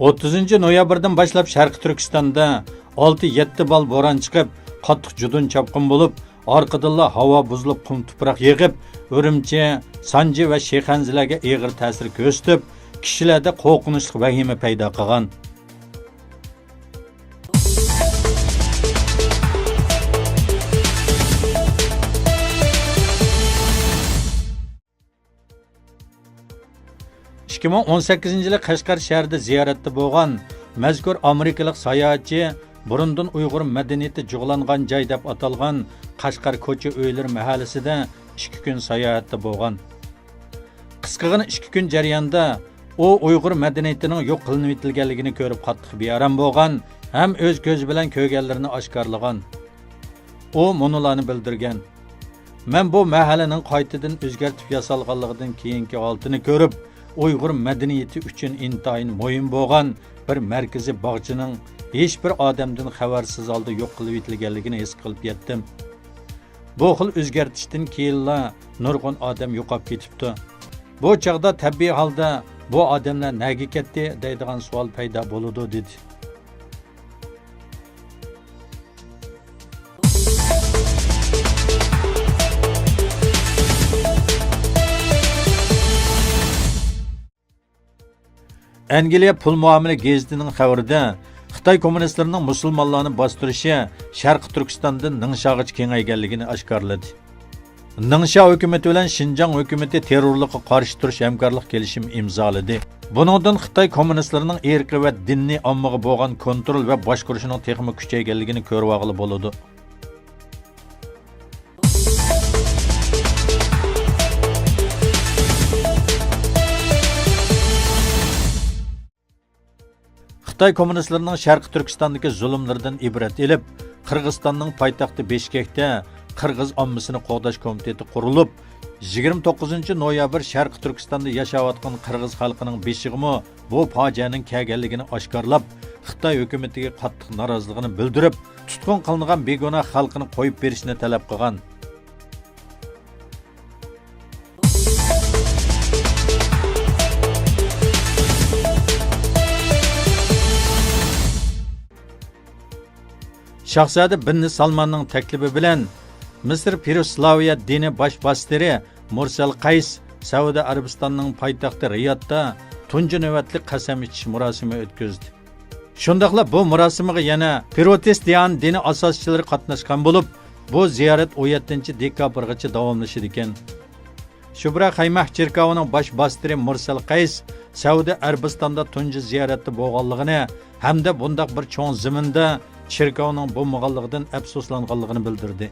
30 noyabrdan boshlab Sharqi Turkistonda 6-7 bal bo'ron chiqib, qattiq judun chapqin bo'lib, orqadan havo buzilib, qum tuproq yig'ib, Urumchi, Sanji va Shexanzilarga og'ir ta'sir ko'rsatib, kishilarda qo'rqinchli vahima paydo qilgan. – 2018-yili Qashqar shahrida ziyoratda bo'lgan mazkur amerikalik sayohatchi burundan Uyg'ur madaniyati jug'langan joy deb atalgan Qashqar ko'cha uylar mahallasida 2 kun sayohatda bo'lgan. Qisqagina 2 kun jarayonida u Uyg'ur madaniyatining yo'q qilinib etilganligini ko'rib qattiq bearam bo'lgan, ham o'z ko'zi bilan ko'rganlarini oshkorlagan. U munolarni bildirgan: "Men bu mahallaning qaytadan o'zgartib yasalganligidan keyingi holatini ko'rib, Uyg'ur madaniyati uchun intayin muhim bo'lgan bir markaziy bog'chining hech bir odamdan xabarsiz holda yo'q qilib etilganligini his qilib yetdim. Bu xil o'zgartishdan keyinla nurg'un odam yo'qolib ketibdi. Bu chaqda tabiiy holda bu odamlar nega ketdi deydigan savol paydo bo'ladi" dedi. Angliya pul muomala gazetining xabarida Xitoy kommunistlarining musulmonlarni bostirishi Sharqi Turkistondan Ningshagacha kengayganligini oshkorladi. Ningxia hukumati bilan Xinjiang hukumati terrorlikqa qarshi turish hamkorlik kelishimi imzoladi. Buningdan Xitoy kommunistlarining irqiy va diniy ommaga bo'lgan kontrol va boshqarishining texnik kuchayganligini ko'rib olg'ili bo'ladi. Xitoy kommunistlarining Sharqi Turkistondagi zulmlaridan ibrat elib, Qirg'izistonning poytaxti Bishkekda Qirg'iz ommasini qo'g'dash komiteti qurilib, 29 noyabr Sharqi Turkistonda yashayotgan Qirg'iz xalqining beshig'imi bu fojianing kelganligini oshkorlab, Xitoy hukumatiga qattiq noroziligini bildirib, tutqun qilingan begunoh xalqini qo'yib berishni talab qilgan. Shahzoda bin Salmanning taklifi bilan Misr Piruslaviya dini bosh bostiri Mursal Qays Saudiya Arabistonining poytaxti Riyodda tunji navbatli qasam ichish murosimi o'tkazdi. Shundaqla bu murosimiga yana Protestant dini asoschilari qatnashgan bo'lib, bu ziyorat 17-dekabrgacha davomlashadi ekan. Shubra Qaymah cherkovining bosh bostiri Mursal Qays Saudiya Arabistonda tunji ziyoratda bo'lganligini hamda bundaq bir cho'ng zaminda cherkovning bo'lmaganligidan afsuslanganligini bildirdi.